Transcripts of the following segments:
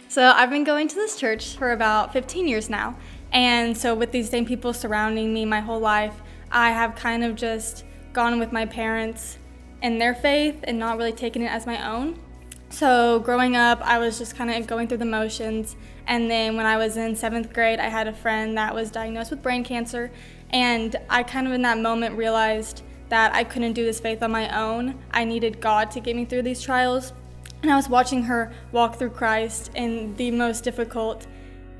So I've been going to this church for about 15 years now. And so with these same people surrounding me my whole life, I have kind of just gone with my parents and their faith and not really taken it as my own. So growing up, I was just kind of going through the motions. And then when I was in 7th grade, I had a friend that was diagnosed with brain cancer. And I kind of in that moment realized that I couldn't do this faith on my own. I needed God to get me through these trials. And I was watching her walk through Christ in the most difficult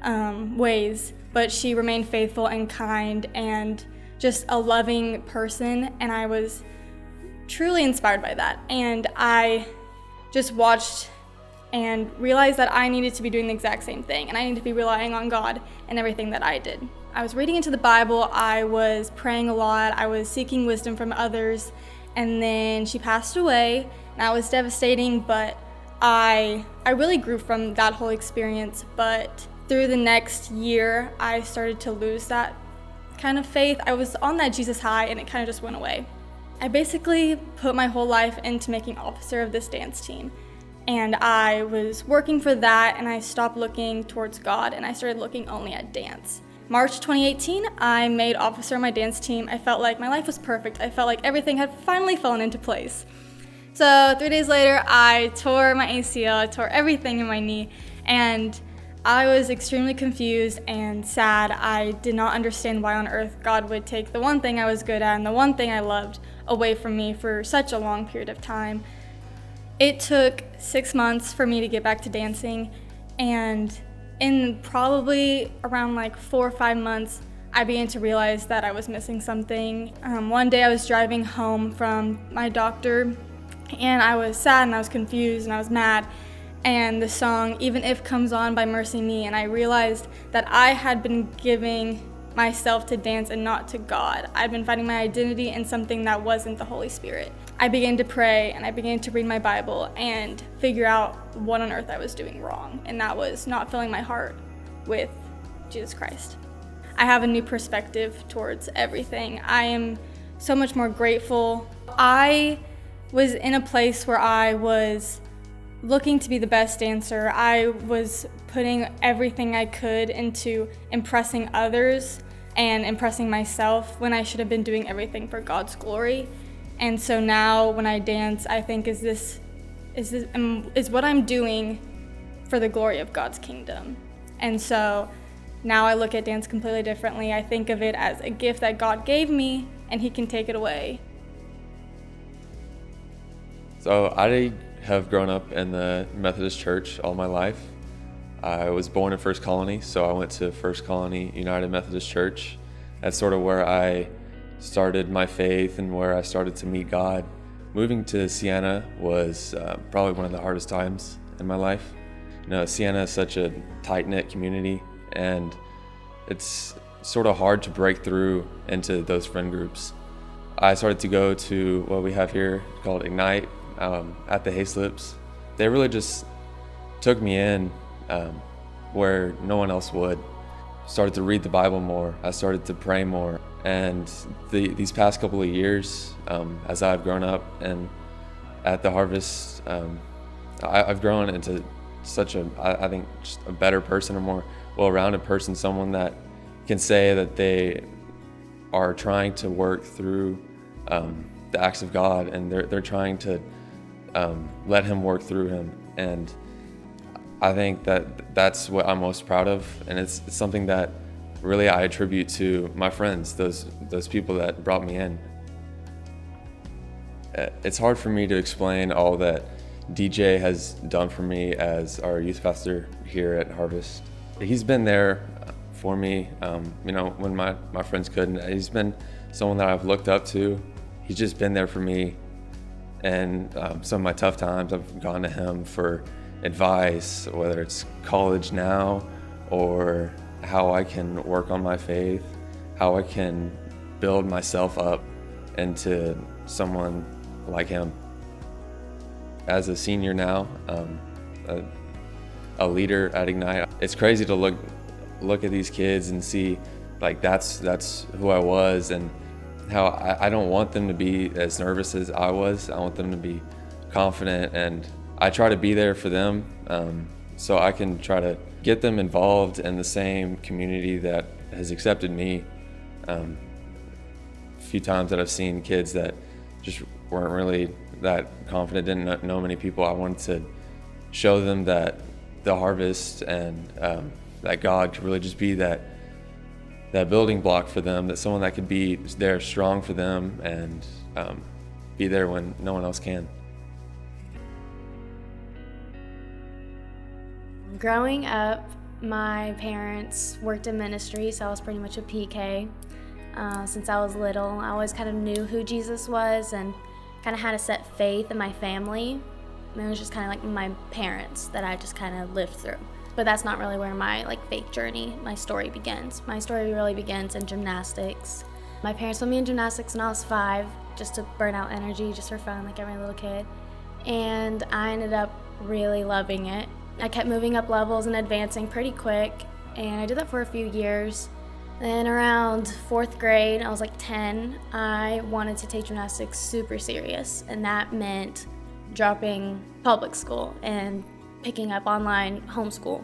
ways, but she remained faithful and kind and just a loving person, and I was truly inspired by that. And I just watched and realized that I needed to be doing the exact same thing, and I needed to be relying on God in everything that I did. I was reading into the Bible, I was praying a lot, I was seeking wisdom from others, and then she passed away, and that was devastating, but I really grew from that whole experience. But through the next year, I started to lose that kind of faith. I was on that Jesus high, and it kind of just went away. I basically put my whole life into making officer of this dance team. And I was working for that, and I stopped looking towards God, and I started looking only at dance. March 2018, I made officer of my dance team. I felt like my life was perfect. I felt like everything had finally fallen into place. So 3 days later, I tore my ACL, I tore everything in my knee, and I was extremely confused and sad. I did not understand why on earth God would take the one thing I was good at and the one thing I loved away from me for such a long period of time. It took 6 months for me to get back to dancing, and in probably around like 4 or 5 months, I began to realize that I was missing something. One day I was driving home from my doctor, and I was sad and I was confused and I was mad, and the song Even If comes on by Mercy Me, and I realized that I had been giving myself to dance and not to God. I'd been finding my identity in something that wasn't the Holy Spirit. I began to pray and I began to read my Bible and figure out what on earth I was doing wrong, and that was not filling my heart with Jesus Christ. I have a new perspective towards everything. I am so much more grateful. I was in a place where I was looking to be the best dancer. I was putting everything I could into impressing others and impressing myself when I should have been doing everything for God's glory. And so now when I dance, I think is what I'm doing for the glory of God's kingdom. And so now I look at dance completely differently. I think of it as a gift that God gave me, and He can take it away. So I have grown up in the Methodist Church all my life. I was born in First Colony, so I went to First Colony United Methodist Church. That's sort of where I started my faith and where I started to meet God. Moving to Siena was probably one of the hardest times in my life. You know, Siena is such a tight-knit community, and it's sort of hard to break through into those friend groups. I started to go to what we have here called Ignite at the Hayslips. They really just took me in where no one else would. Started to read the Bible more. I started to pray more. And these past couple of years, as I've grown up and at the Harvest, I've grown into such I think, just a better person, a more well-rounded person, someone that can say that they are trying to work through the acts of God, and they're trying to let Him work through him. And I think that's what I'm most proud of, and it's something that really I attribute to my friends, those people that brought me in. It's hard for me to explain all that DJ has done for me as our youth pastor here at Harvest. He's been there for me, when my friends couldn't. He's been someone that I've looked up to. He's just been there for me. And some of my tough times, I've gone to him for advice, whether it's college now or how I can work on my faith, how I can build myself up into someone like him. As a senior now, a leader at Ignite, it's crazy to look at these kids and see like that's who I was, and how I don't want them to be as nervous as I was. I want them to be confident, and I try to be there for them so I can try to get them involved in the same community that has accepted me. A few times that I've seen kids that just weren't really that confident, didn't know many people, I wanted to show them that the harvest and that God could really just be that building block for them, that someone that could be there strong for them and be there when no one else can. Growing up, my parents worked in ministry, so I was pretty much a PK. Since I was little, I always kind of knew who Jesus was and kind of had a set faith in my family. And it was just kind of like my parents that I just kind of lived through. But that's not really where my faith journey, my story begins. My story really begins in gymnastics. My parents put me in gymnastics when I was 5, just to burn out energy, just for fun, like every little kid. And I ended up really loving it. I kept moving up levels and advancing pretty quick, and I did that for a few years. Then around 4th grade, I was like 10, I wanted to take gymnastics super serious, and that meant dropping public school and picking up online homeschool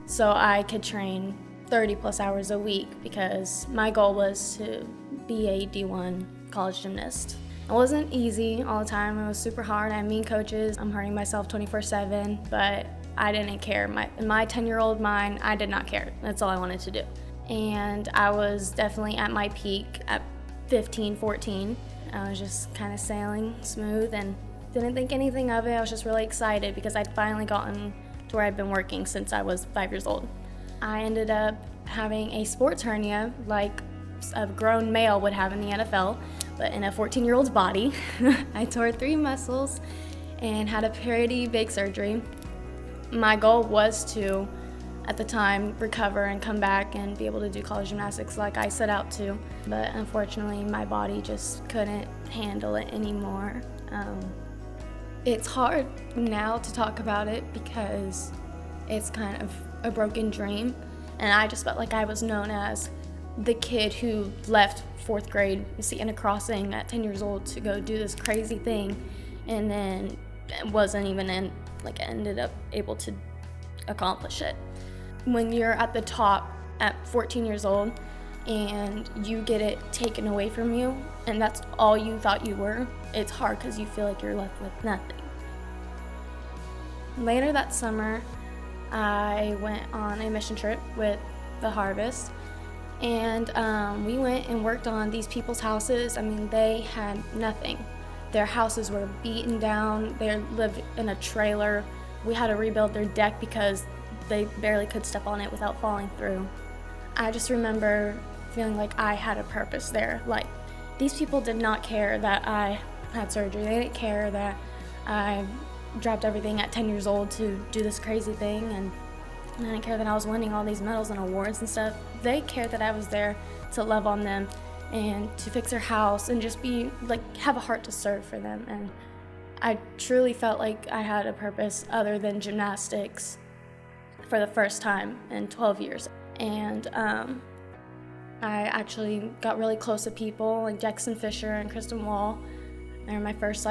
so I could train 30 plus hours a week, because my goal was to be a D1 college gymnast. It wasn't easy all the time. It was super hard. I had mean coaches. I'm hurting myself 24/7, but I didn't care. In my 10-year-old mind, I did not care. That's all I wanted to do. And I was definitely at my peak at 15, 14. I was just kind of sailing smooth and didn't think anything of it. I was just really excited because I'd finally gotten to where I'd been working since I was 5 years old. I ended up having a sports hernia like a grown male would have in the NFL, but in a 14-year-old's body. I tore 3 muscles and had a pretty big surgery. My goal was to, at the time, recover and come back and be able to do college gymnastics like I set out to, but unfortunately my body just couldn't handle it anymore. It's hard now to talk about it because it's kind of a broken dream, and I just felt like I was known as the kid who left 4th grade Sienna Crossing at 10 years old to go do this crazy thing, and then wasn't even ended up able to accomplish it. When you're at the top at 14 years old and you get it taken away from you and that's all you thought you were, it's hard because you feel like you're left with nothing. Later that summer, I went on a mission trip with the Harvest, and we went and worked on these people's houses. I mean, they had nothing. Their houses were beaten down. They lived in a trailer. We had to rebuild their deck because they barely could step on it without falling through. I just remember feeling like I had a purpose there. Like, these people did not care that I had surgery. They didn't care that I dropped everything at 10 years old to do this crazy thing, and I didn't care that I was winning all these medals and awards and stuff. They cared that I was there to love on them and to fix their house and just have a heart to serve for them. And I truly felt like I had a purpose other than gymnastics for the first time in 12 years. And I actually got really close to people like Jackson Fisher and Kristen Wall. They were my first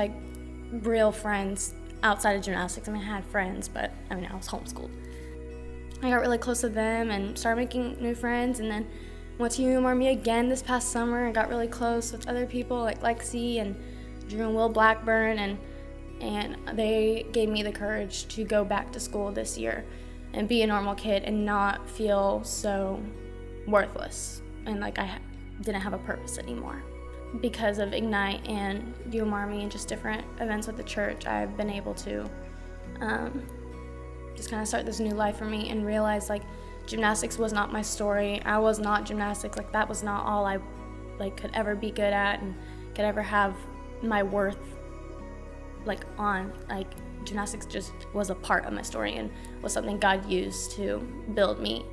real friends outside of gymnastics. I mean, I had friends, but I was homeschooled. I got really close to them and started making new friends, and then went to UMRM again this past summer and got really close with other people like Lexi and Drew and Will Blackburn, and they gave me the courage to go back to school this year and be a normal kid and not feel so worthless and like I didn't have a purpose anymore. Because of Ignite and UMRM and just different events with the church, I've been able to just kind of start this new life for me and realize gymnastics was not my story. I was not gymnastics. That was not all I could ever be good at and could ever have my worth on. Gymnastics just was a part of my story and was something God used to build me